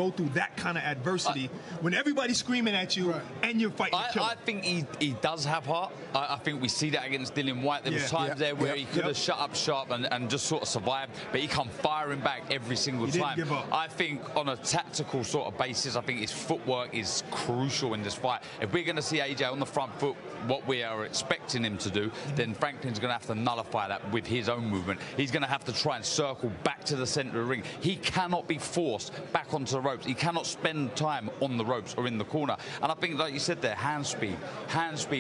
go through that kind of adversity when everybody's screaming at you and you're fighting to kill him. I think he does have heart. I think we see that against Dillian White. There was times there where he could have shut up shop and just sort of survived, but he come firing back every single time. Didn't give up. I think on a tactical sort of basis, I think his footwork is crucial in this fight. If we're going to see AJ on the front foot, what we are expecting him to do, then Franklin's going to have to nullify that with his own movement. He's going to have to try and circle back to the center of the ring. He cannot be forced back onto the ropes. He cannot spend time on the ropes or in the corner. And I think, like you said there, hand speed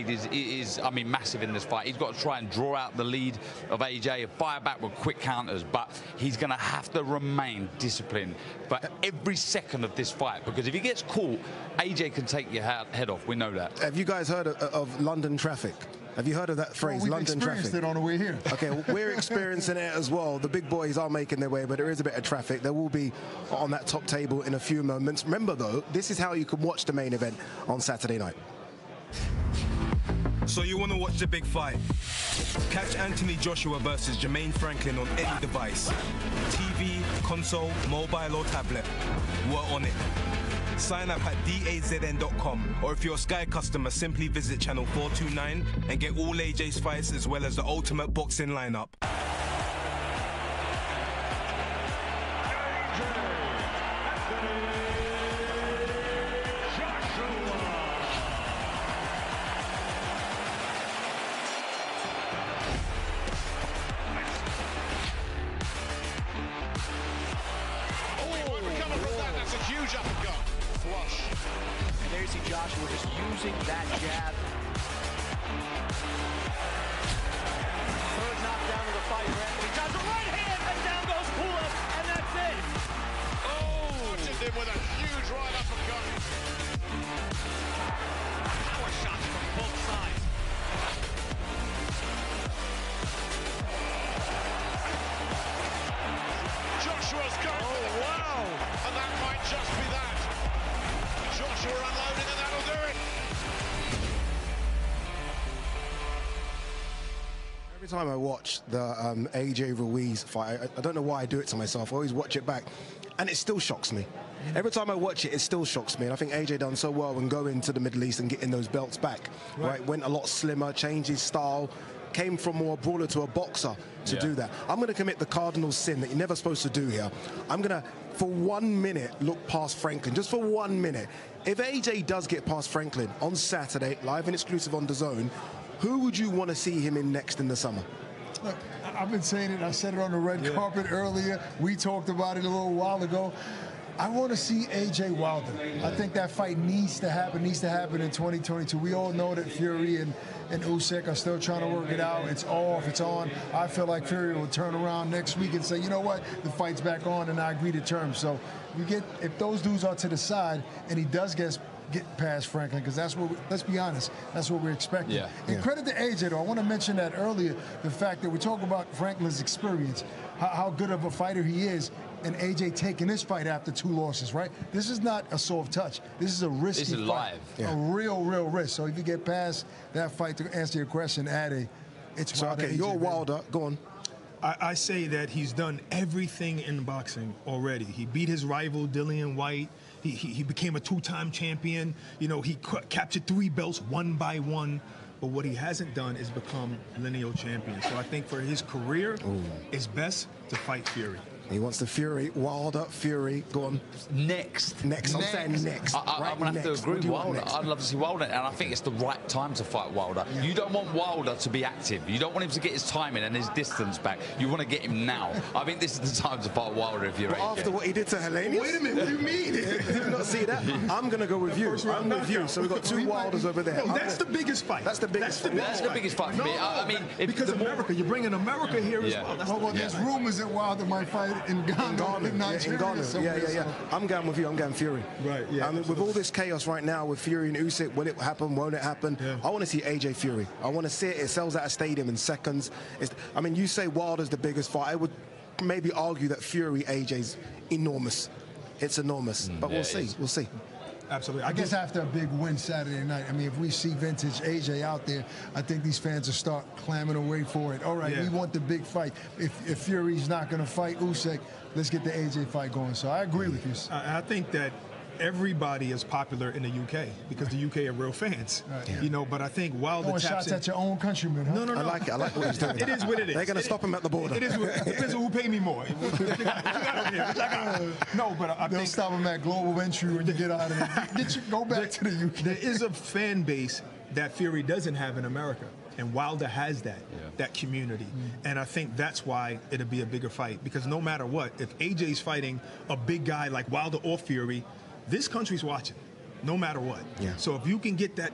is I mean, massive in this fight. He's got to try and draw out the lead of AJ, fire back with quick counters, but he's going to have to remain disciplined for every second of this fight, because if he gets caught, AJ can take your head off. We know that. Have you guys heard of London traffic? Have you heard of that phrase, London traffic? We've experienced it on the way here. Okay, well, we're experiencing it as well. The big boys are making their way, but there is a bit of traffic. There will be on that top table in a few moments. Remember, though, this is how you can watch the main event on Saturday night. So you want to watch the big fight? Catch Anthony Joshua versus Jermaine Franklin on any device. TV, console, mobile or tablet. We're on it. Sign up at dazn.com, or if you're a Sky customer, simply visit channel 429 and get all AJ's fights as well as the ultimate boxing lineup. Joshua just using that jab. Third knockdown of the fight for Anthony Joshua. Right hand, and down goes Pula, and that's it. Oh! Touches him with a huge right uppercut. Power shots from both sides. Joshua's going for the wow! And that might just be that. Joshua unloading, and that'll do it. Every time I watch the AJ Ruiz fight, I don't know why I do it to myself. I always watch it back, and it still shocks me. Every time I watch it, it still shocks me. And I think AJ done so well in going to the Middle East and getting those belts back. Right? Went a lot slimmer, changed his style, came from more a brawler to a boxer to do that. I'm going to commit the cardinal sin that you're never supposed to do here. I'm going to, for 1 minute, look past Franklin, just for 1 minute. If AJ does get past Franklin on Saturday, live and exclusive on DAZN, who would you want to see him in next in the summer? Look, I've been saying it. I said it on the red carpet earlier. We talked about it a little while ago. I want to see AJ Wilder. I think that fight needs to happen in 2022. We all know that Fury and Usyk are still trying to work it out. It's off, it's on. I feel like Fury will turn around next week and say, you know what, the fight's back on, and I agree to terms. So if those dudes are to the side and he does get past Franklin, because that's what, let's be honest, that's what we're expecting. And credit to AJ, though. I want to mention that earlier, the fact that we talk about Franklin's experience, how good of a fighter he is, and AJ taking this fight after 2 losses, right? This is not a soft touch. This is a risky fight. This is live. A real risk. So if you get past that fight, to answer your question, Addy, it's Wilder. Okay, you're Wilder. Go on. I say that he's done everything in boxing already. He beat his rival, Dillian White. He became a 2-time champion. You know, he captured 3 belts one by one. But what he hasn't done is become lineal champion. So I think for his career, it's best to fight Fury. He wants the Fury, Wilder, Fury, go on. Next. I'm saying next. I'm going to have to agree with Wilder. I'd love to see Wilder, and I think it's the right time to fight Wilder. You don't want Wilder to be active. You don't want him to get his timing and his distance back. You want to get him now. I think this is the time to fight Wilder if you're AJ. After what he did to Helenius? Wait a minute, what do you mean? Did you not see that? I'm going to go with you. I'm with you. So we've got 2 Wilders over there. No, that's the biggest fight. That's the biggest fight. That's the biggest fight for me. I mean, because America, you're bringing America here as well. Well, there's rumors that Wilder might fight in Ghana. In Ghana. I'm going with you. I'm going Fury. Right. Yeah. I mean, with all this chaos right now with Fury and Usyk, will it happen? Won't it happen? I want to see AJ Fury. I want to see it. It sells out a stadium in seconds. I mean, you say Wilder's the biggest fight. I would maybe argue that Fury AJ's enormous. It's enormous. But we'll see. We'll see. Absolutely. I guess after a big win Saturday night, I mean, if we see vintage AJ out there, I think these fans will start clamming away for it. All right, we want the big fight. If Fury's not going to fight Usyk, let's get the AJ fight going. So I agree with you. I think that everybody is popular in the UK because the UK are real fans, you know. But I think Wilder taps shots in. at your own countrymen, huh? No. I like it. I like what he's doing. It is what it is. They're going to stop him at the border. It depends on who pay me more. No, but I They'll think stop him at global entry when you get out of it. Go back to the UK. There is a fan base that Fury doesn't have in America. And Wilder has that community. And I think that's why it'll be a bigger fight. Because no matter what, if AJ's fighting a big guy like Wilder or Fury, this country's watching, no matter what. So if you can get that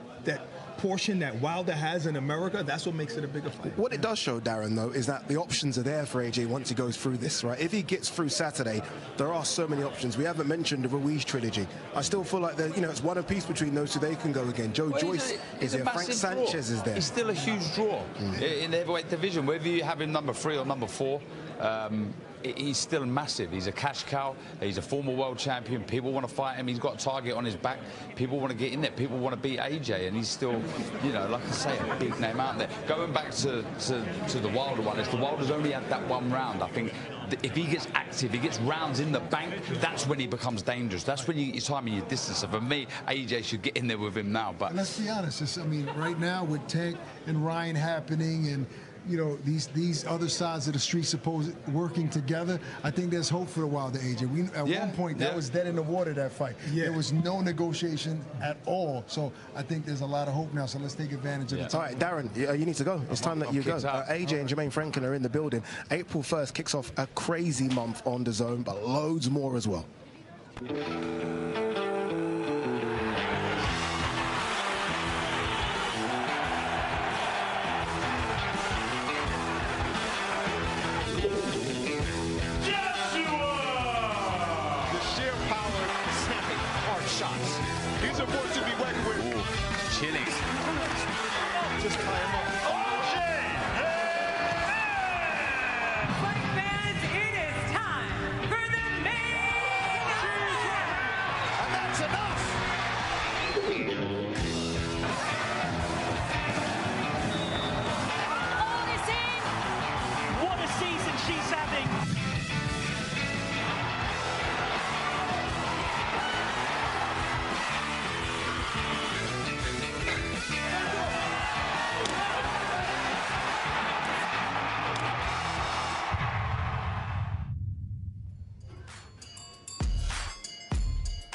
portion that Wilder has in America, that's what makes it a bigger fight. What it does show, Darren, though, is that the options are there for AJ once he goes through this, right? If he gets through Saturday, there are so many options. We haven't mentioned the Ruiz trilogy. I still feel like, it's one apiece between those two. They can go again. Joyce is there. Frank Sanchez is there. He's still a huge draw in the heavyweight division. Whether you have him number 3 or number 4, he's still massive. He's a cash cow. He's a former world champion. People want to fight him. He's got a target on his back. People want to get in there. People want to beat AJ, and he's still, like I say, a big name out there. Going back to the Wilder one, if the Wilder's only had that one round, I think if he gets active, he gets rounds in the bank, that's when he becomes dangerous. That's when you're timing your distance. So for me, AJ should get in there with him now. But let's be honest. Right now with Tank and Ryan happening and these other sides of the street supposed working together, I think there's hope for the Wilder AJ. At one point, that was dead in the water, that fight. There was no negotiation at all. So I think there's a lot of hope now. So let's take advantage of the time. All right, Darren, you need to go. It's time that you go. AJ and Jermaine Franklin are in the building. April 1st kicks off a crazy month on DAZN, but loads more as well. He's a force to be reckoned with. Chilling. Just tie him up. Fight fans, it is time for the main event. And that's enough. What a season she's having.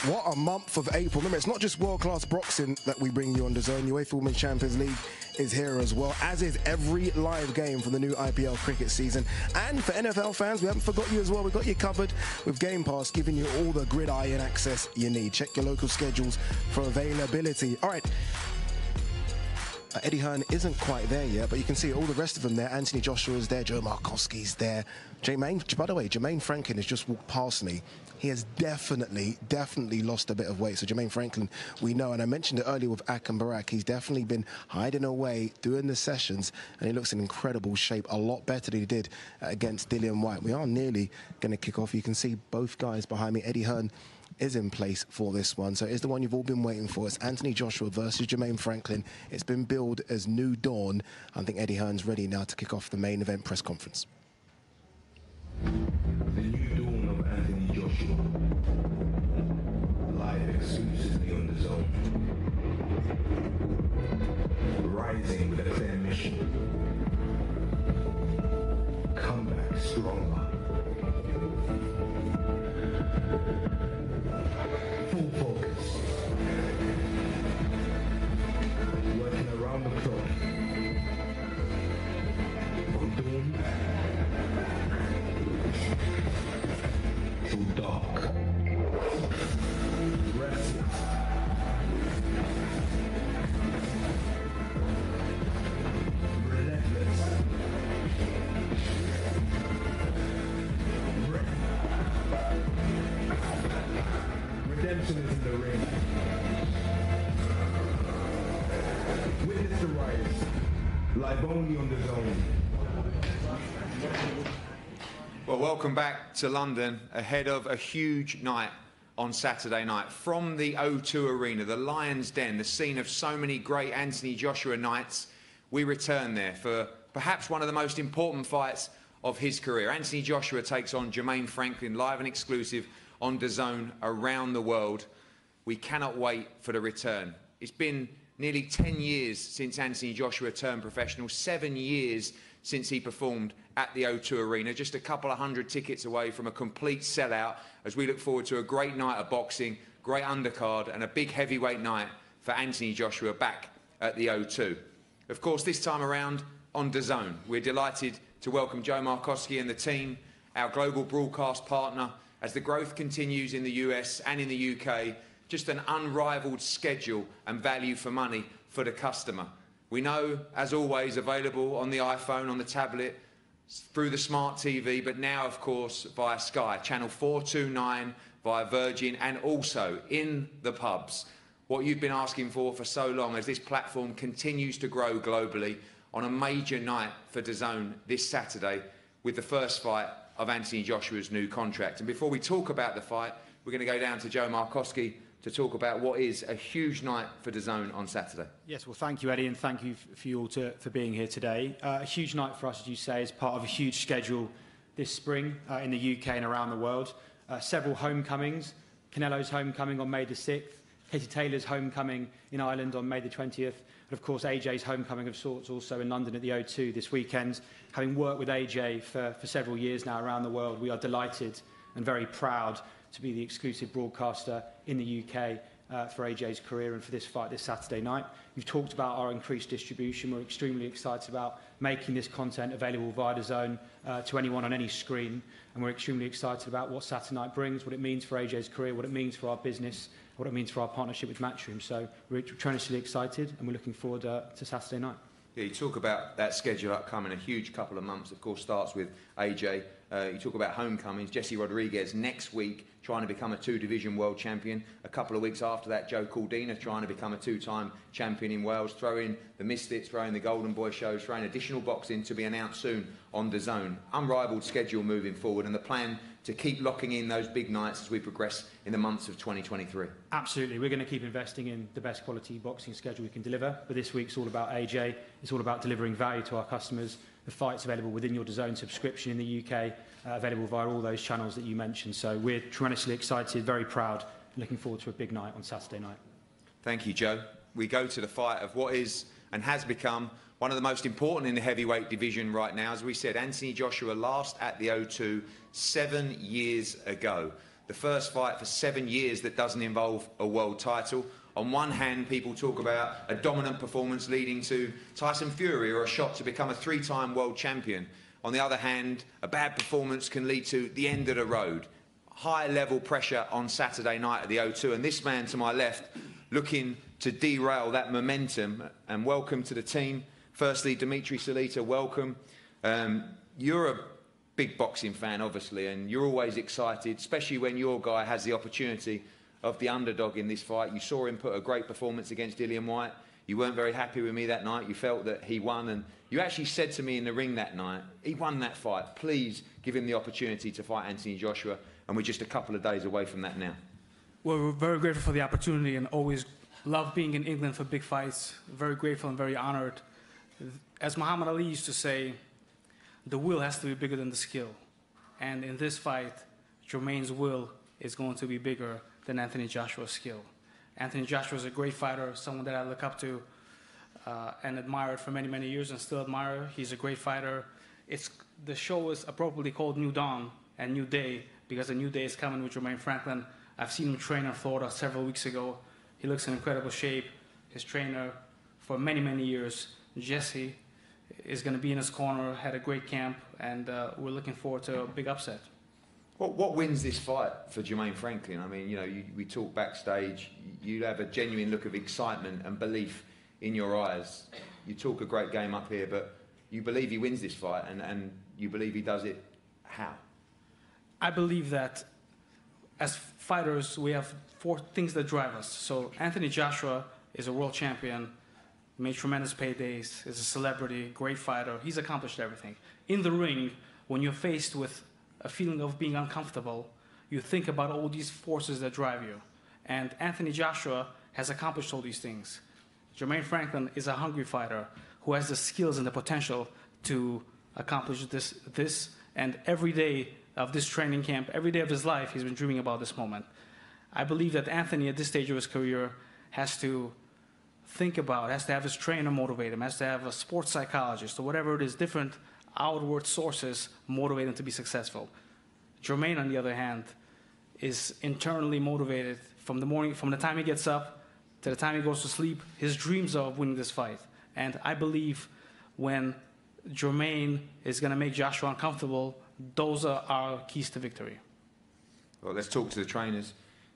What a month of April. Remember, it's not just world-class boxing that we bring you on DAZN. UEFA Women's Champions League is here as well, as is every live game from the new IPL cricket season. And for NFL fans, we haven't forgot you as well. We've got you covered with Game Pass, giving you all the gridiron access you need. Check your local schedules for availability. All right. Eddie Hearn isn't quite there yet, but you can see all the rest of them there. Anthony Joshua's there, Joe Markowski's there. By the way, Jermaine Franklin has just walked past me. He has definitely lost a bit of weight. So Jermaine Franklin, we know, and I mentioned it earlier with Ak and Barak, he's definitely been hiding away doing the sessions, and he looks in incredible shape, a lot better than he did against Dillian White. We are nearly going to kick off. You can see both guys behind me. Eddie Hearn is in place for this one. So it's the one you've all been waiting for. It's Anthony Joshua versus Jermaine Franklin. It's been billed as New Dawn. I think Eddie Hearn's ready now to kick off the main event press conference. The New Dawn of Anthony Joshua. Live exclusively on DAZN. Rising with a clear mission. Come back stronger. Full focus. Working around the clock. From dawn till dark. Restless. Relentless. Redemption is in the ring. Witness the rise. Live only on DAZN. Well, welcome back to London ahead of a huge night on Saturday night. From the O2 Arena, the Lion's Den, the scene of so many great Anthony Joshua nights, we return there for perhaps one of the most important fights of his career. Anthony Joshua takes on Jermaine Franklin, live and exclusive on DAZN around the world. We cannot wait for the return. It's been nearly 10 years since Anthony Joshua turned professional, 7 years since he performed at the O2 Arena, just a couple of hundred tickets away from a complete sellout, as we look forward to a great night of boxing, great undercard and a big heavyweight night for Anthony Joshua back at the O2. Of course, this time around on DAZN, we're delighted to welcome Joe Markowski and the team, our global broadcast partner, as the growth continues in the US and in the UK, just an unrivaled schedule and value for money for the customer. We know, as always, available on the iPhone, on the tablet, through the smart TV, but now, of course, via Sky, channel 429, via Virgin, and also in the pubs. What you've been asking for so long, as this platform continues to grow globally, on a major night for DAZN this Saturday with the first fight of Anthony Joshua's new contract. And before we talk about the fight, we're going to go down to Joe Markowski to talk about what is a huge night for DAZN on Saturday. Yes, well, thank you, Eddie, and thank you for you all for being here today. A huge night for us, as you say, as part of a huge schedule this spring in the UK and around the world. Several homecomings. Canelo's homecoming on May the 6th, Katie Taylor's homecoming in Ireland on May the 20th, and of course AJ's homecoming of sorts also in London at the O2 this weekend. Having worked with AJ for several years now around the world, we are delighted and very proud to be the exclusive broadcaster in the UK for AJ's career and for this fight this Saturday night. You've talked about our increased distribution. We're extremely excited about making this content available via DAZN to anyone on any screen, and we're extremely excited about what Saturday night brings, what it means for AJ's career, what it means for our business, what it means for our partnership with Matchroom. So we're tremendously excited, and we're looking forward to Saturday night. Yeah, you talk about that schedule upcoming, a huge couple of months, of course, starts with AJ. You talk about homecomings. Jesse Rodriguez next week trying to become a two-division world champion. A couple of weeks after that, Joe Caldina trying to become a two-time champion in Wales. Throw in the Misfits, throw in the Golden Boy shows, throw in additional boxing to be announced soon on DAZN. Unrivaled schedule moving forward, and the plan to keep locking in those big nights as we progress in the months of 2023. Absolutely. We're going to keep investing in the best quality boxing schedule we can deliver. But this week's all about AJ. It's all about delivering value to our customers. The fight's available within your DAZN subscription in the UK, available via all those channels that you mentioned. So we're tremendously excited, very proud, looking forward to a big night on Saturday night. Thank you, Joe. We go to the fight of what is and has become one of the most important in the heavyweight division right now. As we said, Anthony Joshua last at the O2 7 years ago. The first fight for 7 years that doesn't involve a world title. On one hand, people talk about a dominant performance leading to Tyson Fury or a shot to become a three-time world champion. On the other hand, a bad performance can lead to the end of the road. High-level pressure on Saturday night at the O2, and this man to my left looking to derail that momentum. And welcome to the team. Firstly, Dimitri Salita, welcome. You're a big boxing fan, obviously, and you're always excited, especially when your guy has the opportunity of the underdog in this fight. You saw him put a great performance against Dillian Whyte. You weren't very happy with me that night. You felt that he won, and you actually said to me in the ring that night, he won that fight. Please give him the opportunity to fight Anthony Joshua, and we're just a couple of days away from that now. Well, we're very grateful for the opportunity and always love being in England for big fights. Very grateful and very honored. As Muhammad Ali used to say, the will has to be bigger than the skill. And in this fight, Jermaine's will is going to be bigger than Anthony Joshua's skill. Anthony Joshua is a great fighter, someone that I look up to and admired for many, many years and still admire. He's a great fighter. The show is appropriately called New Dawn and New Day because a new day is coming with Jermaine Franklin. I've seen him train in Florida several weeks ago. He looks in incredible shape. His trainer for many, many years, Jesse, is going to be in his corner, had a great camp, and we're looking forward to a big upset. What wins this fight for Jermaine Franklin? I mean, you know, we talk backstage, you have a genuine look of excitement and belief in your eyes. You talk a great game up here, but you believe he wins this fight, and you believe he does it how? I believe that as fighters, we have 4 things that drive us. So Anthony Joshua is a world champion, made tremendous paydays, is a celebrity, great fighter. He's accomplished everything. In the ring, when you're faced with a feeling of being uncomfortable, you think about all these forces that drive you. And Anthony Joshua has accomplished all these things. Jermaine Franklin is a hungry fighter who has the skills and the potential to accomplish this. And every day of this training camp, every day of his life, he's been dreaming about this moment. I believe that Anthony, at this stage of his career, has to think about, has to have his trainer motivate him, has to have a sports psychologist, or whatever it is, different outward sources motivate him to be successful. Jermaine, on the other hand, is internally motivated from the time he gets up to the time he goes to sleep. His dreams are of winning this fight. And I believe when Jermaine is going to make Joshua uncomfortable, those are our keys to victory. Well, let's talk to the trainers.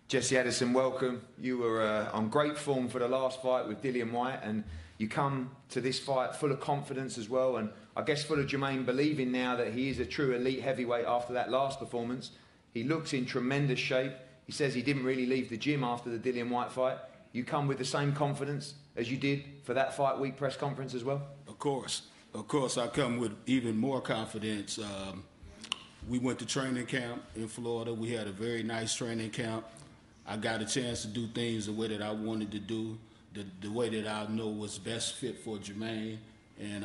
Jesse Addison, welcome. You were on great form for the last fight with Dillian Whyte, and you come to this fight full of confidence as well, and I guess full of Jermaine believing now that he is a true elite heavyweight after that last performance. He looks in tremendous shape. He says he didn't really leave the gym after the Dillian Whyte fight. You come with the same confidence as you did for that fight week press conference as well? Of course, I come with even more confidence. We went to training camp in Florida. We had a very nice training camp. I got a chance to do things the way that I wanted to do, the way that I know was best fit for Jermaine, and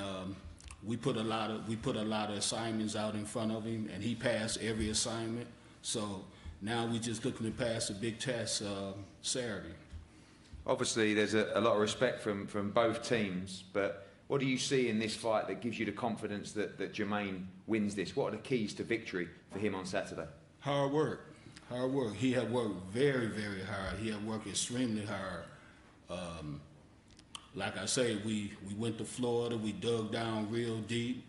we put a lot of assignments out in front of him, and he passed every assignment. So now we're just looking to pass a big test Saturday. Obviously, there's a lot of respect from both teams, but what do you see in this fight that gives you the confidence that Jermaine wins this? What are the keys to victory for him on Saturday? Hard work. Hard work. He had worked very, very hard. He had worked extremely hard. Like I say, we went to Florida. We dug down real deep.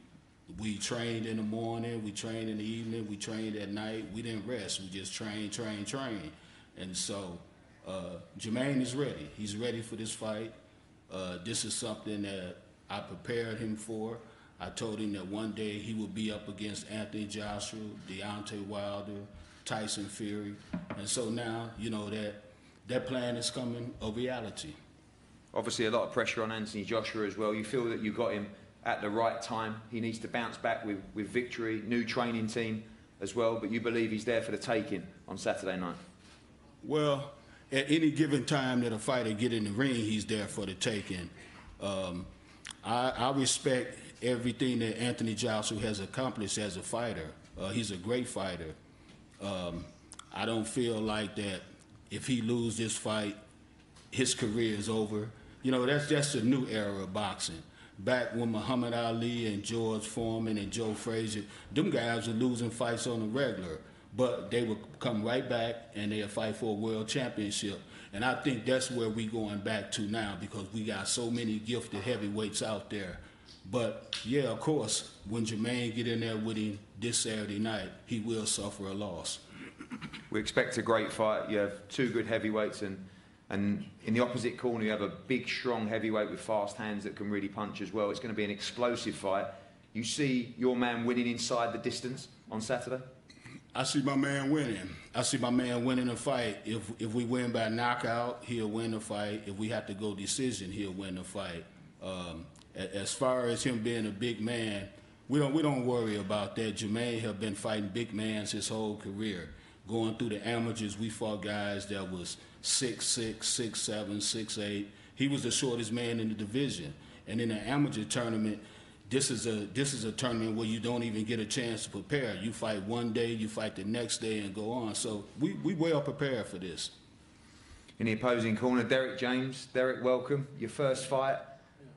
We trained in the morning. We trained in the evening. We trained at night. We didn't rest. We just trained. And so Jermaine is ready. He's ready for this fight. This is something that I prepared him for. I told him that one day he would be up against Anthony Joshua, Deontay Wilder, Tyson Fury, and so now, you know, that plan is coming a reality. Obviously a lot of pressure on Anthony Joshua as well. You feel that you got him at the right time. He needs to bounce back with victory, new training team as well, but you believe he's there for the taking on Saturday night? Well, at any given time that a fighter get in the ring, he's there for the taking. I respect everything that Anthony Joshua has accomplished as a fighter. He's a great fighter. I don't feel like that if he loses this fight, his career is over. You know, that's just a new era of boxing. Back when Muhammad Ali and George Foreman and Joe Frazier, them guys were losing fights on the regular, but they would come right back and they'd fight for a world championship. And I think that's where we're going back to now, because we got so many gifted heavyweights out there. But yeah, of course, when Jermaine get in there with him this Saturday night, he will suffer a loss. We expect a great fight. You have two good heavyweights, and in the opposite corner you have a big, strong heavyweight with fast hands that can really punch as well. It's going to be an explosive fight. You see your man winning inside the distance on Saturday? I see my man winning. I see my man winning a fight. If we win by knockout, he'll win the fight. If we have to go decision, he'll win the fight. As far as him being a big man, we don't worry about that. Jermaine have been fighting big mans his whole career. Going through the amateurs, we fought guys that was 6'6", 6'7", 6'8". He was the shortest man in the division. And in the amateur tournament, this is a tournament where you don't even get a chance to prepare. You fight one day, you fight the next day, and go on. So we well prepared for this. In the opposing corner, Derek James. Derek, welcome. Your first fight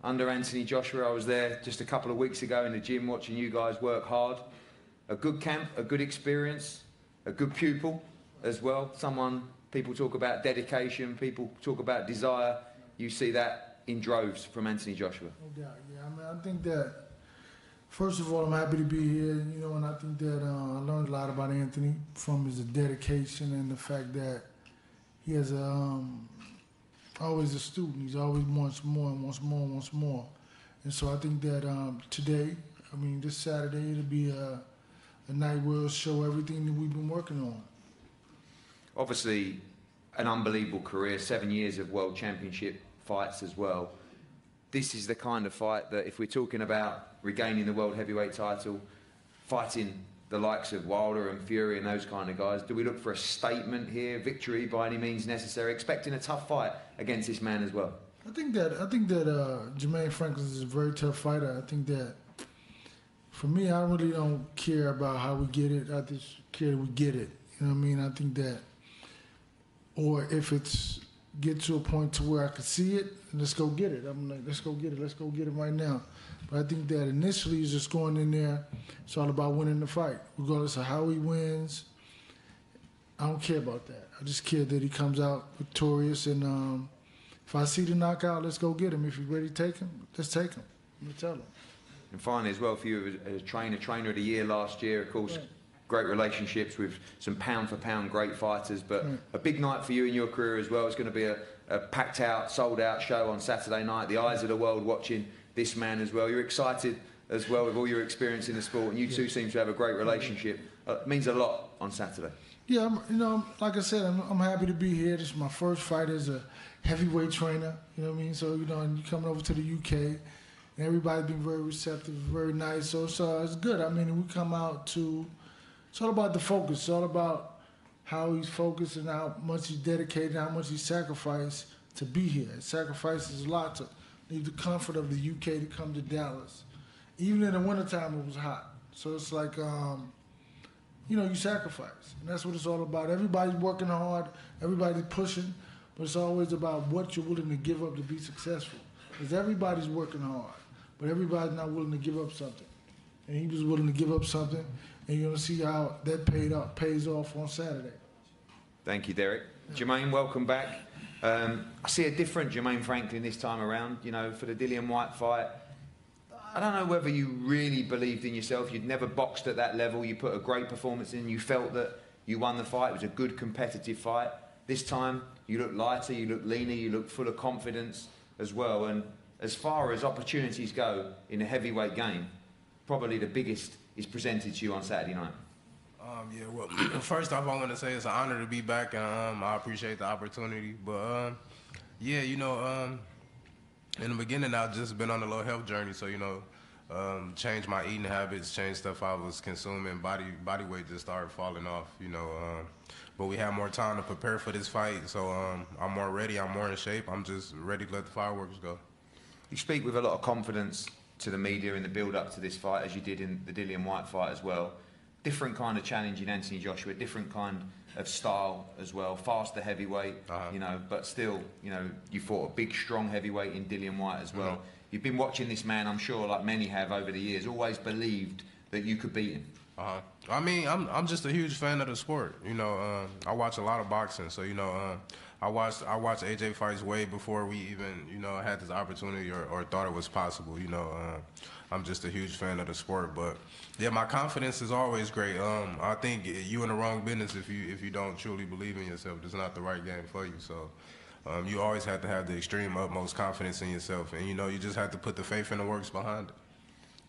under Anthony Joshua. I was there just a couple of weeks ago in the gym watching you guys work hard. A good camp, a good experience, a good pupil as well. People talk about dedication, people talk about desire. You see that in droves from Anthony Joshua. No doubt, yeah. I mean, I think that, first of all, I'm happy to be here, you know, and I think that I learned a lot about Anthony from his dedication and the fact that he has always a student. He's always wants more and wants more and wants more. And so I think that today, I mean, this Saturday, it'll be a night where we'll show everything that we've been working on. Obviously, an unbelievable career, 7 years of world championship fights as well. This is the kind of fight that if we're talking about regaining the world heavyweight title, fighting the likes of Wilder and Fury and those kind of guys? Do we look for a statement here, victory by any means necessary, expecting a tough fight against this man as well? I think that Jermaine Franklin is a very tough fighter. I think that for me, I really don't care about how we get it. I just care that we get it. You know what I mean? I think that, or if it's get to a point to where I could see it, let's go get it. I'm like, let's go get it right now. But I think that initially is just going in there. It's all about winning the fight, regardless of how he wins. I don't care about that. I just care that he comes out victorious. And if I see the knockout, let's go get him. If you're ready to take him, let's take him. I'm gonna tell him. And finally, as well, for you as a trainer of the year last year, of course, great relationships with some pound-for-pound great fighters, but a big night for you in your career as well. It's going to be a packed-out, sold-out show on Saturday night. The eyes of the world watching this man as well. You're excited as well with all your experience in the sport, and you two seem to have a great relationship. It means a lot on Saturday. Yeah, like I said, I'm happy to be here. This is my first fight as a heavyweight trainer. You know what I mean? So, and you're coming over to the UK. And everybody's been very receptive, very nice. So it's good. I mean, we come out to, it's all about the focus. It's all about how he's focused and how much he's dedicated, how much he sacrificed to be here. It sacrifices a lot to leave the comfort of the UK to come to Dallas. Even in the wintertime, it was hot. So it's like, you sacrifice. And that's what it's all about. Everybody's working hard, everybody's pushing, but it's always about what you're willing to give up to be successful. Because everybody's working hard, but everybody's not willing to give up something. And he was willing to give up something, and you're going to see how that pays off on Saturday. Thank you, Derek. Jermaine, welcome back. I see a different Jermaine Franklin this time around, for the Dillian Whyte fight. I don't know whether you really believed in yourself. You'd never boxed at that level. You put a great performance in. You felt that you won the fight. It was a good competitive fight. This time, you look lighter, you look leaner, you look full of confidence as well. And as far as opportunities go in the heavyweight game, probably the biggest is presented to you on Saturday night. Well, first off, I want to say it's an honor to be back, and I appreciate the opportunity. But in the beginning, I've just been on a little health journey, so changed my eating habits, changed stuff I was consuming. Body weight just started falling off, But we have more time to prepare for this fight, so I'm more ready. I'm more in shape. I'm just ready to let the fireworks go. You speak with a lot of confidence to the media in the build-up to this fight, as you did in the Dillian Whyte fight as well. Different kind of challenge in Anthony Joshua, different kind of style as well, faster heavyweight, but still, you fought a big, strong heavyweight in Dillian Whyte as well. You've been watching this man, I'm sure, like many have over the years, always believed that you could beat him. I mean, I'm just a huge fan of the sport. I watch a lot of boxing, so I watched AJ fights way before we even had this opportunity or thought it was possible. I'm just a huge fan of the sport, but yeah, my confidence is always great. I think you in the wrong business if you don't truly believe in yourself. It's not the right game for you. So you always have to have the extreme utmost confidence in yourself, and you just have to put the faith and the works behind it.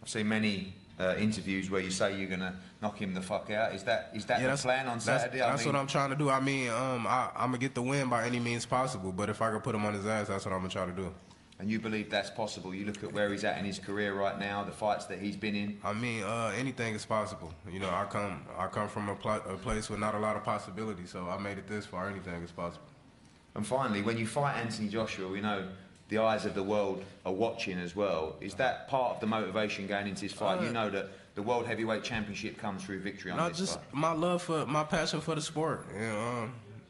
I've seen many interviews where you say you're gonna knock him the fuck out. Is that the plan on Saturday? That's what I'm trying to do. I mean, I'm gonna get the win by any means possible, but if I can put him on his ass, that's what I'm gonna try to do. And you believe that's possible? You look at where he's at in his career right now, the fights that he's been in. I mean, anything is possible. I come from a place with not a lot of possibilities, so I made it this far. Anything is possible. And finally, when you fight Anthony Joshua, we know the eyes of the world are watching as well. Is that part of the motivation going into this fight? You know that the World Heavyweight Championship comes through victory on this fight. My passion for the sport.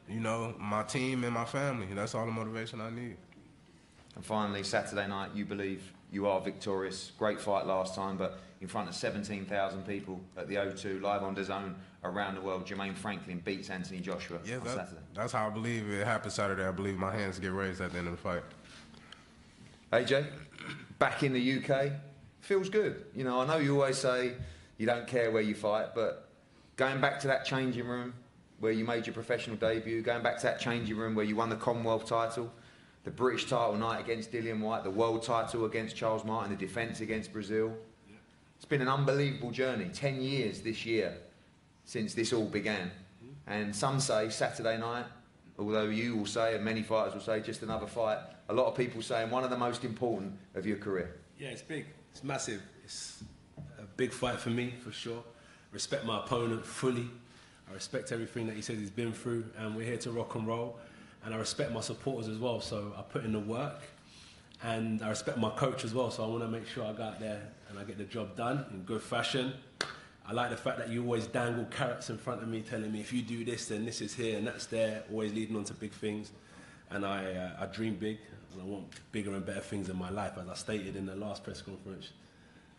My team and my family. That's all the motivation I need. And finally, Saturday night, you believe you are victorious. Great fight last time, but in front of 17,000 people at the O2, live on DAZN around the world, Jermaine Franklin beats Anthony Joshua on Saturday. That's how I believe it happens Saturday. I believe my hands get raised at the end of the fight. AJ, back in the UK, feels good. I know you always say you don't care where you fight, but going back to that changing room where you made your professional debut, going back to that changing room where you won the Commonwealth title, the British title night against Dillian Whyte, the world title against Charles Martin, the defence against Brazil. It's been an unbelievable journey, 10 years this year since this all began. And some say Saturday night, although you will say, and many fighters will say, just another fight, a lot of people saying one of the most important of your career. Yeah, it's big. It's massive. It's a big fight for me, for sure. respect my opponent fully. I respect everything that he says he's been through, and we're here to rock and roll. And I respect my supporters as well, so I put in the work. And I respect my coach as well, so I want to make sure I go out there and I get the job done in good fashion. I like the fact that you always dangle carrots in front of me, telling me if you do this, then this is here and that's there, always leading on to big things. And I dream big, and I want bigger and better things in my life, as I stated in the last press conference.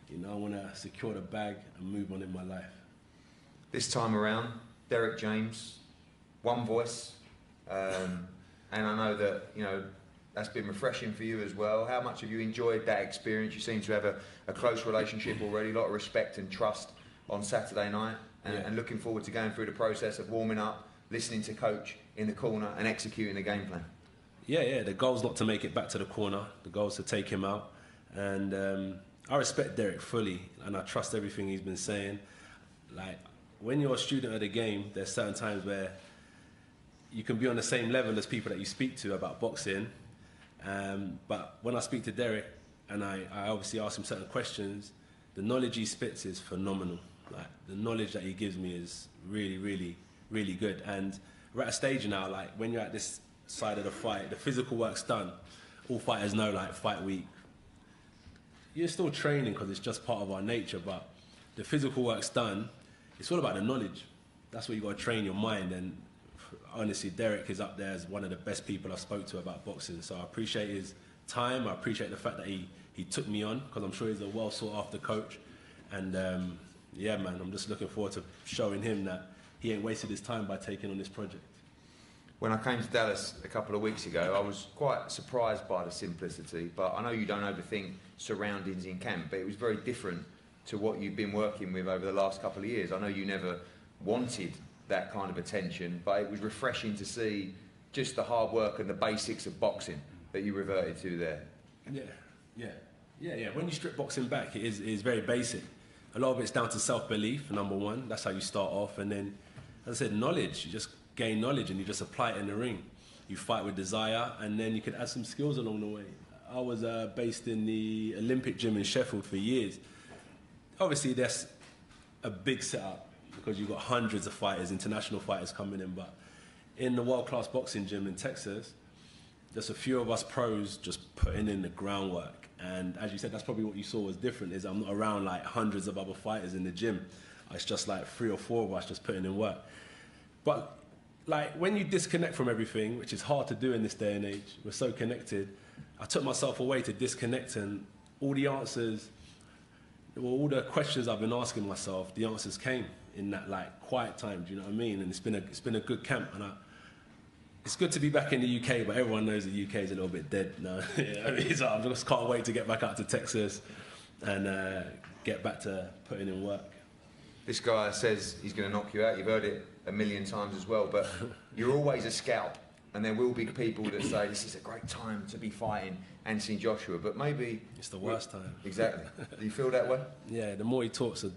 You know, I want to secure the bag and move on in my life. This time around, Derek James, one voice, and I know that, you know, that's been refreshing for you as well. How much have you enjoyed that experience? You seem to have a close relationship already, a lot of respect and trust on Saturday night, and looking forward to going through the process of warming up, listening to coach in the corner and executing the game plan. Yeah, the goal's not to make it back to the corner. The goal's to take him out. And I respect Derek fully, and I trust everything he's been saying. Like, when you're a student of the game, there's certain times where you can be on the same level as people that you speak to about boxing. But when I speak to Derek, and I obviously ask him certain questions, the knowledge he spits is phenomenal. Like, the knowledge that he gives me is really, really, really good. And we're at a stage now, like, when you're at this side of the fight, the physical work's done. All fighters know, like, fight week, you're still training because it's just part of our nature, but the physical work's done. It's all about the knowledge. That's what you got to train your mind. And honestly, Derek is up there as one of the best people I've spoke to about boxing. So I appreciate his time. I appreciate the fact that he took me on, because I'm sure he's a well sought after coach. And yeah, man, I'm just looking forward to showing him that he ain't wasted his time by taking on this project. When I came to Dallas a couple of weeks ago, I was quite surprised by the simplicity, but I know you don't overthink surroundings in camp, but it was very different to what you've been working with over the last couple of years. I know you never wanted that kind of attention, but it was refreshing to see just the hard work and the basics of boxing that you reverted to there. Yeah. When you strip boxing back, it is very basic. A lot of it's down to self-belief, number one. That's how you start off. And then, as I said, knowledge. You just gain knowledge and you just apply it in the ring. You fight with desire, and then you can add some skills along the way. I was based in the Olympic gym in Sheffield for years. Obviously, that's a big setup because you've got hundreds of fighters, international fighters coming in. But in the world-class boxing gym in Texas, just a few of us pros just putting in the groundwork. And as you said, that's probably what you saw was different, is I'm not around like hundreds of other fighters in the gym. It's just like 3 or 4 of us just putting in work. But like, when you disconnect from everything, which is hard to do in this day and age, we're so connected, I took myself away to disconnect, and all the answers, well, all the questions I've been asking myself, the answers came in that like quiet time. Do you know what I mean? And it's been a good camp, and it's good to be back in the UK. But everyone knows the UK is a little bit dead now. I mean, so I just can't wait to get back out to Texas and get back to putting in work. This guy says he's going to knock you out. You've heard it a million times as well, but you're always a scout, and there will be people that say this is a great time to be fighting Anthony Joshua, but maybe it's the worst time. Exactly. Do you feel that way? Yeah, the more he talks, the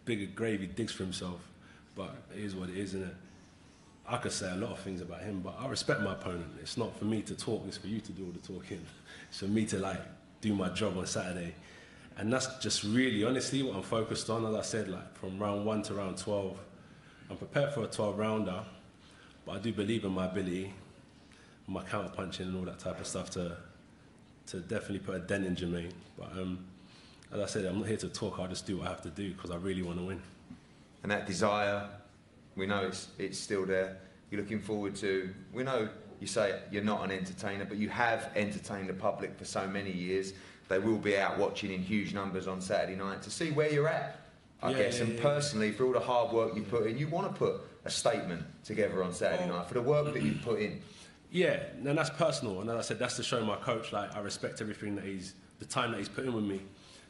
bigger grave he digs for himself. But it is what it is, isn't it? I could say a lot of things about him, but I respect my opponent. It's not for me to talk, it's for you to do all the talking. It's for me to like do my job on Saturday. And that's just really, honestly, what I'm focused on. As I said, like from round 1 to round 12, I'm prepared for a 12-rounder, but I do believe in my ability, my counter-punching and all that type of stuff to definitely put a dent in Jermaine. But as I said, I'm not here to talk, I'll just do what I have to do because I really want to win. And that desire, we know it's still there. You're looking forward to, we know you say you're not an entertainer, but you have entertained the public for so many years. They will be out watching in huge numbers on Saturday night to see where you're at, I guess. And personally, for all the hard work you put in, you want to put a statement together on Saturday night for the work that you've put in. Yeah, and that's personal. And as I said, that's to show my coach, like, I respect everything that the time that he's put in with me.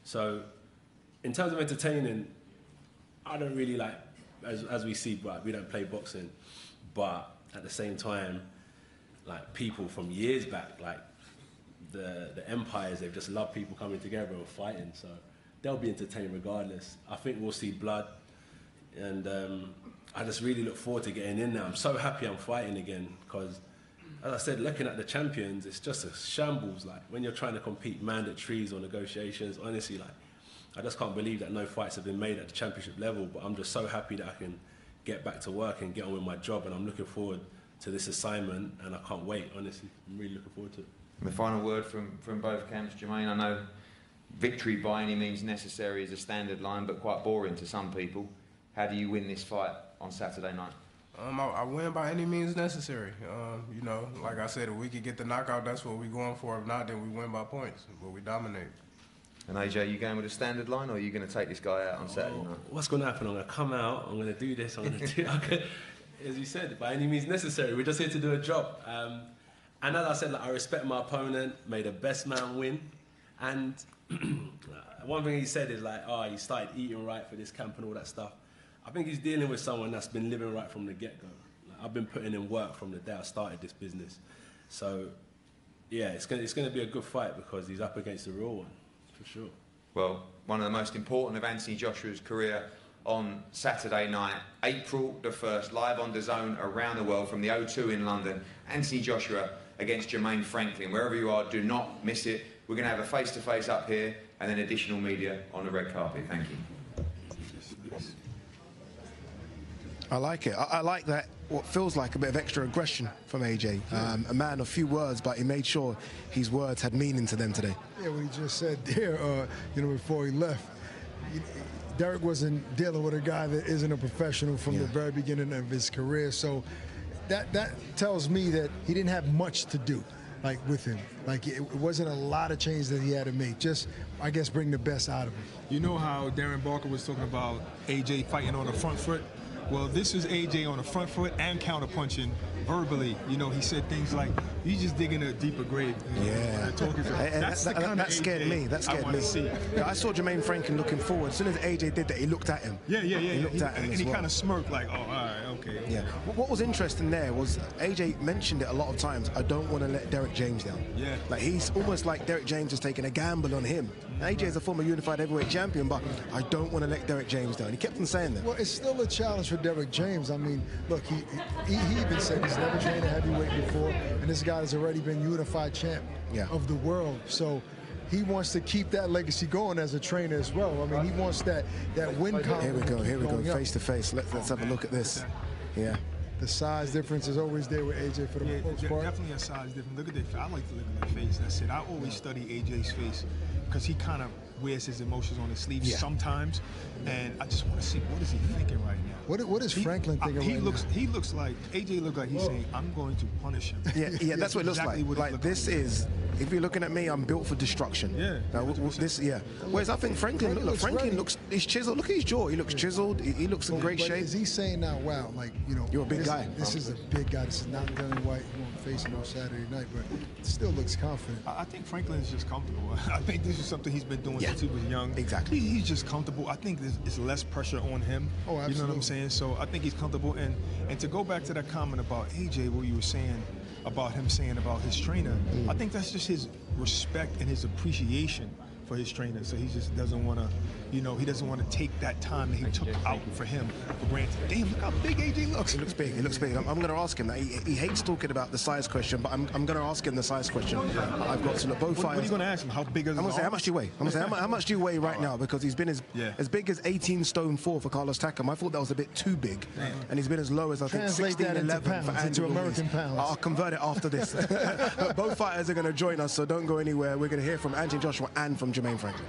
So, in terms of entertaining, I don't really like, as we see, but we don't play boxing. But at the same time, like, people from years back, like, the empires, they've just loved people coming together and fighting, so they'll be entertained regardless. I think we'll see blood, and I just really look forward to getting in there. I'm so happy I'm fighting again, because, as I said, looking at the champions, it's just a shambles. Like, when you're trying to compete mandatories or negotiations, honestly, like, I just can't believe that no fights have been made at the championship level, but I'm just so happy that I can get back to work and get on with my job, and I'm looking forward to this assignment, and I can't wait, honestly. I'm really looking forward to it. And the final word from both camps, Jermaine. I know victory by any means necessary is a standard line, but quite boring to some people. How do you win this fight on Saturday night? I win by any means necessary. You know, like I said, if we could get the knockout, that's what we're going for. If not, then we win by points, but we dominate. And AJ, you going with a standard line, or are you going to take this guy out on Saturday night? What's going to happen? I'm going to come out, I'm going to do this, I'm going to do... As you said, by any means necessary. We're just here to do a job. And as I said, like, I respect my opponent, may the best man win. And one thing he said is like, oh, he started eating right for this camp and all that stuff. I think he's dealing with someone that's been living right from the get-go. Like, I've been putting in work from the day I started this business. So, yeah, it's going to be a good fight because he's up against the real one, for sure. Well, one of the most important of Anthony Joshua's career on Saturday night, April the 1st, live on DAZN around the world from the O2 in London. Anthony Joshua against Jermaine Franklin. Wherever you are, do not miss it. We're going to have a face-to-face up here and then additional media on the red carpet. Thank you. I like it. I like that, what feels like a bit of extra aggression from AJ. A man of few words, but he made sure his words had meaning to them today. Yeah, what he just said there, you know, before he left, Derek wasn't dealing with a guy that isn't a professional from the very beginning of his career. So that tells me that he didn't have much to do, like, with him. Like, it wasn't a lot of change that he had to make. Just, I guess, bring the best out of him. You know how Darren Barker was talking about AJ fighting on the front foot? Well, this was AJ on the front foot and counterpunching verbally. You know, he said things like, "You just digging a deeper grave." Yeah. That scared me. That scared me. Yeah, I saw Jermaine Franklin looking forward. As soon as AJ did that, he looked at him. Yeah. He looked at him and as he well. kind of smirked like, "Oh, all right, okay." Yeah. What was interesting there was AJ mentioned it a lot of times. I don't want to let Derek James down. Yeah. Like, he's almost like Derek James is taking a gamble on him. AJ is a former unified heavyweight champion, but I don't want to let Derek James down. He kept on saying that. Well, it's still a challenge for Derek James. I mean, look, he even said he's never trained a heavyweight before, and this guy has already been unified champ of the world. So he wants to keep that legacy going as a trainer as well. I mean, he wants that win column. Here we go, face to face. Let's have a look at this. Yeah. The size difference is always there with AJ for the most part. Definitely a size difference. Look at that. I like to look at the face. That's it. I always study AJ's face because he kind of wears his emotions on his sleeves sometimes, and I just want to see what is he thinking right now. What is Franklin thinking right now? He looks like AJ looks like he's saying, "I'm going to punish him." Yeah, that's what it looks like. Like, this is, if you're looking at me, I'm built for destruction. Yeah. Whereas I think Franklin looks, he's chiseled. Look at his jaw. He looks chiseled. He looks in great shape. Is he saying now, wow, like, you know, you're a big guy. This is a big guy. This is not Dylan White who I'm facing on Saturday night, but it still looks confident. I think Franklin is just comfortable. I think this is something he's been doing since he was young. Exactly. He's just comfortable. I think it's less pressure on him. Oh, absolutely. You know what I'm saying? So I think he's comfortable. And to go back to that comment about AJ, what you were saying about him saying about his trainer, I think that's just his respect and his appreciation for his trainer. So he just doesn't want to, you know, he doesn't want to take that time that he took out for him for granted. Damn, look how big AJ looks. He looks big. He looks big. I'm going to ask him that. He hates talking about the size question, but I'm going to ask him the size question. I've got to look both fighters. What are you going to ask him? How big is his I'm going to say, how much do you weigh? I'm going to say, how much do you weigh right now? Because he's been as big as 18 stone 4 for Carlos Takam. I thought that was a bit too big. And he's been as low as, I think, 16-11 for Andrew American pounds. I'll convert it after this. Both fighters are going to join us, so don't go anywhere. We're going to hear from Anthony Joshua and from Jermaine Franklin.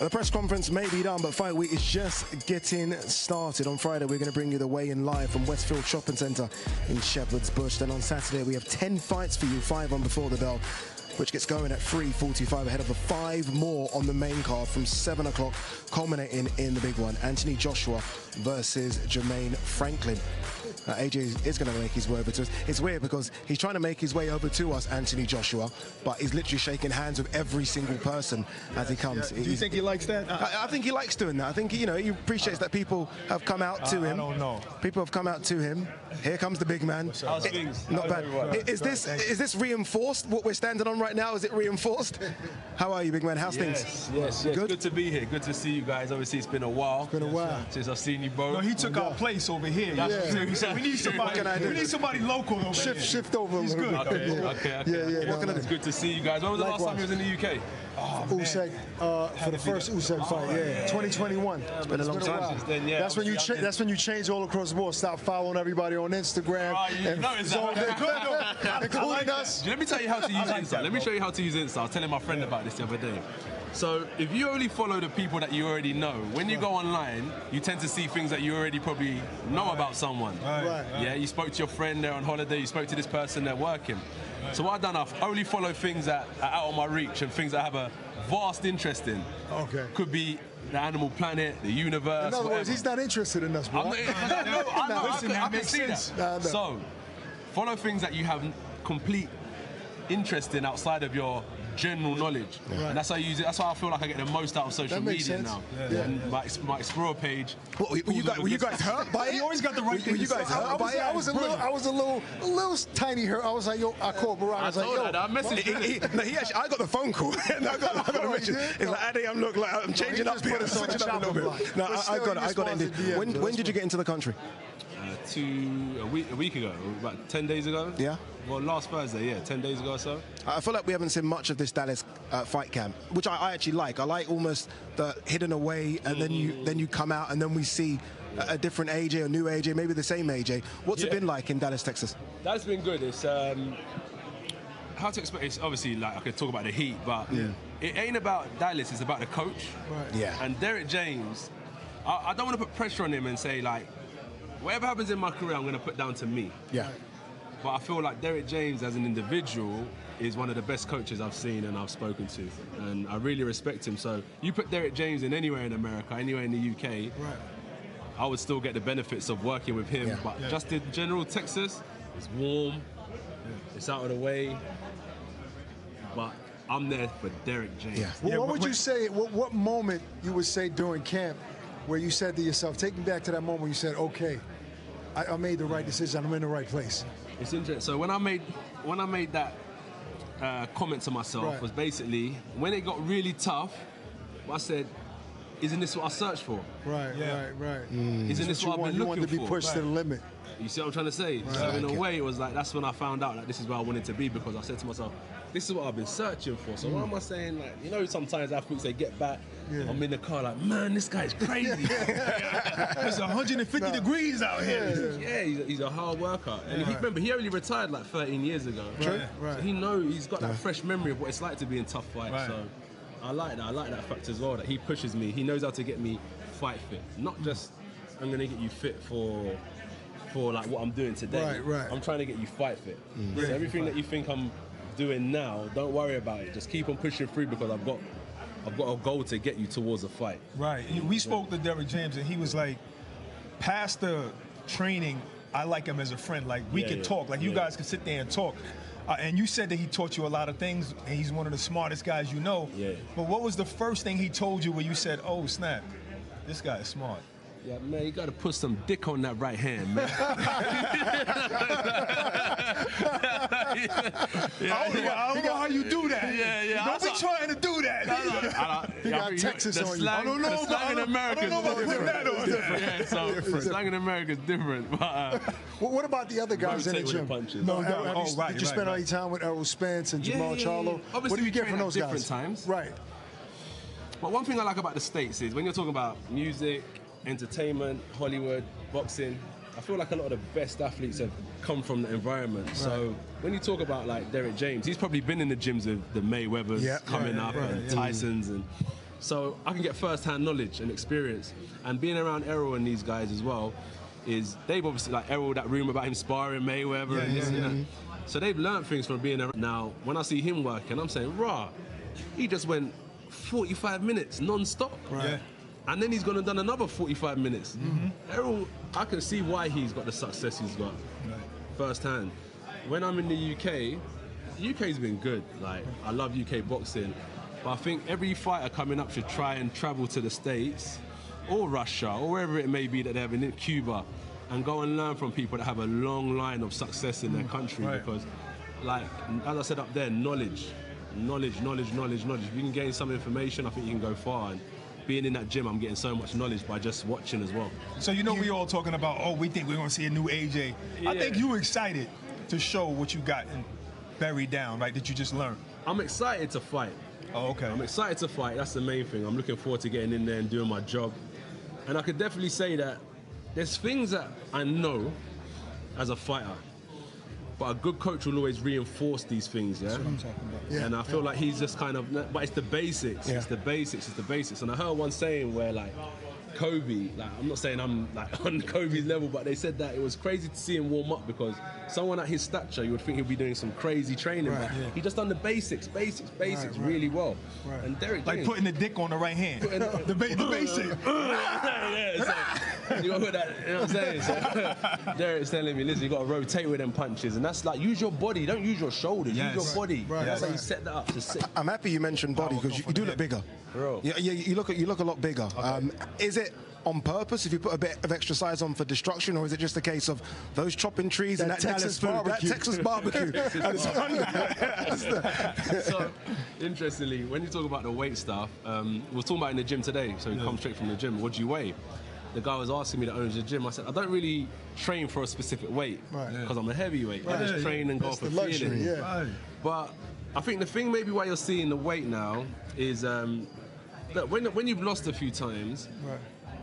The press conference may be done, but fight week is just getting started. On Friday, we're going to bring you the weigh-in live from Westfield Shopping Centre in Shepherd's Bush. Then on Saturday, we have 10 fights for you, 5 on Before the Bell, which gets going at 3:45 ahead of the 5 more on the main card from 7 o'clock, culminating in the big one, Anthony Joshua versus Jermaine Franklin. AJ is going to make his way over to us. It's weird because he's trying to make his way over to us, Anthony Joshua, but he's literally shaking hands with every single person as he comes. Yeah. Do you think he likes that? I think he likes doing that. I think, you know, he appreciates that people have come out to him. I don't know. People have come out to him. Here comes the big man. How's things? Not bad. Is this reinforced, what we're standing on right now? Is it reinforced? How are you, big man? How's things? Yes. Good to be here. Good to see you guys. Obviously, it's been a while. It's been a while. Since I've seen you both. No, he took our place over here. He said, we need somebody. We need somebody local over here. Shift over a little bit. Okay. Yeah. It's good to see you guys. When was the last time you was in the UK? Usyk, for the first Usyk fight, 2021. It's been a long time since then, yeah. That's when you change all across the board. Stop following everybody on Instagram. Including us. Let me tell you how to use Insta. Let me show you how to use Insta. I was telling my friend about this the other day. So if you only follow the people that you already know, when you go online, you tend to see things that you already probably know about someone. Right. Yeah, you spoke to your friend, they're on holiday, you spoke to this person, they're working. So what I've done, I've only follow things that are out of my reach and things that I have a vast interest in. Okay. Could be the animal planet, the universe, In other words, whatever. he's not interested in us, bro. I can see that. So, follow things that you have complete interest in outside of your general knowledge. And that's how I use it. That's why I feel like I get the most out of social media now. And my Explore page. Were you guys hurt by it? He always got the right thing. You guys hurt by it? I was a little tiny hurt. I was like, yo, I called Barack. I was like, yo. I messaged him. I got the phone call. And I got a message. It's like, Addy, I'm changing up here. I'm switching up a little bit. No, I got it indeed. When did you get into the country? A week ago, about 10 days ago. Yeah. Well, last Thursday, 10 days ago or so. I feel like we haven't seen much of this Dallas fight camp, which I actually like. I like almost the hidden away, and then you come out, and then we see a different AJ, a new AJ, maybe the same AJ. What's it been like in Dallas, Texas? That's been good. It's how to explain. It's obviously like I could talk about the heat, but it ain't about Dallas. It's about the coach. Right. Yeah. And Derek James, I don't want to put pressure on him and say like, whatever happens in my career, I'm going to put down to me. Yeah. But I feel like Derek James as an individual is one of the best coaches I've seen and I've spoken to. And I really respect him. So you put Derek James in anywhere in America, anywhere in the UK, I would still get the benefits of working with him. But just in general, Texas, it's warm, it's out of the way. But I'm there for Derek James. What would you say, what moment you would say during camp where you said to yourself, take me back to that moment where you said, okay, I made the right decision, I'm in the right place? It's interesting. So when I made that comment to myself was basically when it got really tough, I said, isn't this what I searched for? Right. Isn't this what I've been looking for? You wanted to be pushed to the limit. You see what I'm trying to say? So in a way, it was like, that's when I found out that this is where I wanted to be, because I said to myself, this is what I've been searching for. So why am I saying, like, you know, sometimes athletes, they get back, I'm in the car like, man, this guy's crazy. It's 150 degrees out here. Yeah, he's a hard worker. And remember, he only retired like 13 years ago. Right. So he knows, he's got that fresh memory of what it's like to be in tough fights. So I like that. I like that fact as well, that he pushes me. He knows how to get me fight fit. Not just, I'm going to get you fit for like what I'm doing today. Right. I'm trying to get you fight fit. So everything that you think I'm doing now, don't worry about it. Just keep on pushing through, because I've got a goal to get you towards a fight. Right. We spoke to Derek James, and he was like, past the training, I like him as a friend. Like, we could talk. Like, you guys could sit there and talk. And you said that he taught you a lot of things, and he's one of the smartest guys you know. Yeah. But what was the first thing he told you where you said, oh, snap, this guy is smart? Yeah, man, you got to put some dick on that right hand, man. I don't know how you do that. Don't be trying to do that. You got Texas on you. I don't know. The slang in America is different. Yeah, so slang in America is different. But, what about the other guys in the gym? Did you spend all your time with Errol Spence and Jamal Charlo? What do you get from those guys? Different times. Right. But one thing I like about the States is when you're talking about music, entertainment, Hollywood, boxing, I feel like a lot of the best athletes have come from the environment. Right. So when you talk about like Derek James, he's probably been in the gyms of the Mayweathers coming up and Tysons, and So I can get first-hand knowledge and experience. And being around Errol and these guys as well, is they've obviously, like Errol, that rumor about him sparring Mayweather and this and that. So they've learned things from being around. Now, when I see him working, I'm saying, rah, he just went 45 minutes non-stop. Right. And then he's gone and done another 45 minutes. Errol, I can see why he's got the success he's got firsthand. When I'm in the UK, the UK's been good. Like, I love UK boxing. But I think every fighter coming up should try and travel to the States or Russia or wherever it may be that they're in Cuba and go and learn from people that have a long line of success in their country. Because, like, as I said up there, knowledge. If you can gain some information, I think you can go far. And being in that gym, I'm getting so much knowledge by just watching as well. So we all talking about, oh, we think we're going to see a new AJ. I think you're excited to show what you got buried down, right, that you just learned. I'm excited to fight. Oh, okay. I'm excited to fight. That's the main thing. I'm looking forward to getting in there and doing my job. And I could definitely say that there's things that I know as a fighter, but a good coach will always reinforce these things, yeah? That's what I'm talking about. Yeah, and I feel like he's just kind of, but it's the basics, it's the basics. And I heard one saying where, like, Kobe, like, I'm not saying I'm like on Kobe's level, but they said that it was crazy to see him warm up because someone at his stature, you would think he'd be doing some crazy training, but he just done the basics really well. Right. And Derek like James, putting the dick on the right hand. the basic. You got to put that, you know what I'm saying? So Derek's telling me, listen, you got to rotate with them punches, and that's like, use your body, don't use your shoulders, use your body. That's how you set that up to sit. I'm happy you mentioned body because you do look bigger. Bro. Yeah, you look a lot bigger. Okay. Is it on purpose if you put a bit of extra size on for destruction, or is it just a case of those chopping trees and that Texas barbecue? That Texas barbecue. So, interestingly, when you talk about the weight stuff, we were talking about in the gym today, so we come straight from the gym. What do you weigh? The guy was asking me that owns the gym. I said, I don't really train for a specific weight because I'm a heavyweight. I just train and go for feeling. But I think the thing maybe why you're seeing the weight now is that when you've lost a few times,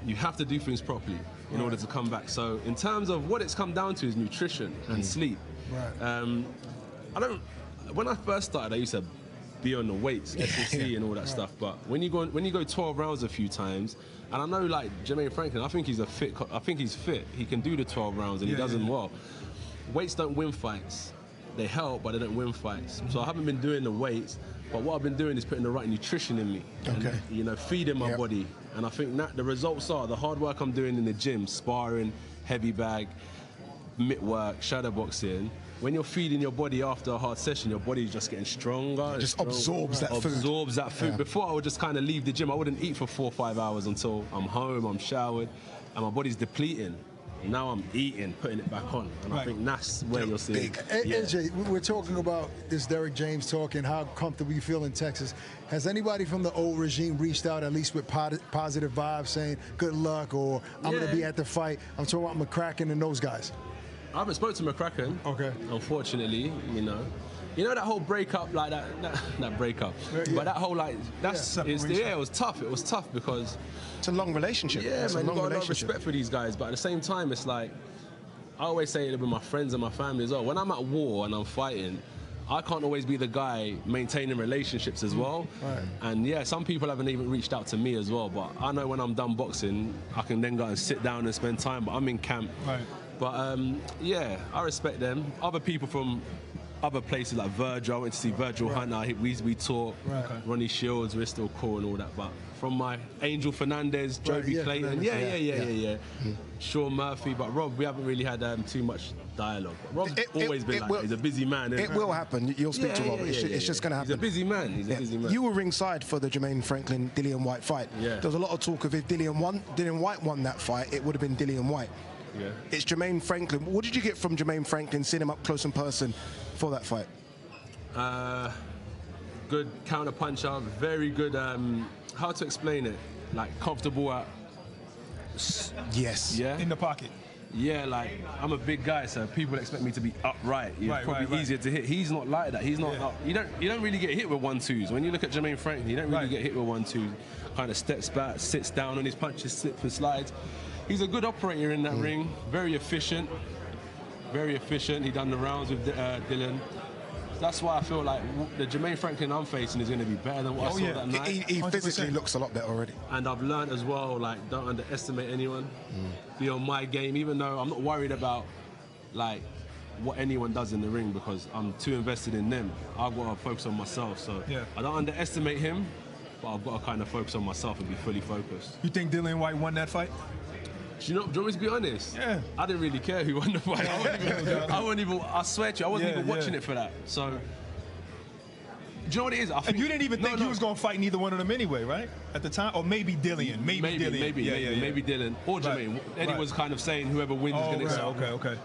you have to do things properly in order to come back. So in terms of what it's come down to is nutrition and sleep. When I first started, I used to be on the weights, SLC and all that stuff. But when you go 12 rounds a few times, and I know like Jermaine Franklin, I think he's fit. He can do the 12 rounds and he does them well. Weights don't win fights. They help, but they don't win fights. So I haven't been doing the weights, but what I've been doing is putting the right nutrition in me. And, feeding my body. And I think that the results are the hard work I'm doing in the gym, sparring, heavy bag, mitt work, shadow boxing. When you're feeding your body after a hard session, your body's just getting stronger. It just absorbs that food. Absorbs that food. Before I would just kind of leave the gym. I wouldn't eat for 4 or 5 hours until I'm home, I'm showered, and my body's depleting. Now I'm eating, putting it back on, and I think that's where you're seeing. AJ, we're talking about this Derek James talking, how comfortable you feel in Texas. Has anybody from the old regime reached out, at least with positive vibes, saying good luck or I'm going to be at the fight? I'm talking about McCracken and those guys. I haven't spoken to McCracken. Okay. Unfortunately, you know that whole breakup, like that breakup. But that whole it was tough. It was tough because it's a long relationship. Yeah, man, you've got a lot of respect for these guys, but at the same time, it's like I always say it with my friends and my family as well. When I'm at war and I'm fighting, I can't always be the guy maintaining relationships as well. And yeah, some people haven't even reached out to me as well. But I know when I'm done boxing, I can then go and sit down and spend time. But I'm in camp. But yeah, I respect them. Other people from other places like Virgil, I went to see Virgil Hunter, we talk, Ronnie Shields, we're still cool and all that. But from my Angel Fernandez, Joby Clayton, Sean Murphy, but Rob, we haven't really had too much dialogue. Rob's always been like that. He's a busy man. It will happen. You'll speak to Rob. It's just going to happen. He's a busy man. He's a busy man. You were ringside for the Jermaine Franklin Dillian White fight. There was a lot of talk of if Dillian White won that fight, it would have been Dillian White. It's Jermaine Franklin. What did you get from Jermaine Franklin, seeing him up close and person for that fight? Good counter puncher, very good, how to explain it? Like comfortable at... in the pocket. Yeah, like I'm a big guy, so people expect me to be upright. It's probably easier to hit. He's not like that. He's not. You don't really get hit with 1-2s. When you look at Jermaine Franklin, you don't really get hit with 1-2. Kind of steps back, sits down on his punches, slips and slides. He's a good operator in that ring. Very efficient. He done the rounds with Dylan. that's why I feel like the Jermaine Franklin I'm facing is going to be better than what I saw that night. He physically looks a lot better already. And I've learned as well, like, don't underestimate anyone. Be on my game, even though I'm not worried about, like, what anyone does in the ring because I'm too invested in them. I've got to focus on myself. So I don't underestimate him, but I've got to kind of focus on myself and be fully focused. You think Dillian White won that fight? Do you want me to be honest? Yeah. I didn't really care who won the fight. I swear to you, I wasn't even watching it for that. So, do you know what it is? I think, and you didn't even think you was going to fight neither one of them anyway, right? At the time? Or maybe Dillian. Maybe Dillian. Maybe Dylan or Jermaine. Eddie was kind of saying whoever wins is going to Okay.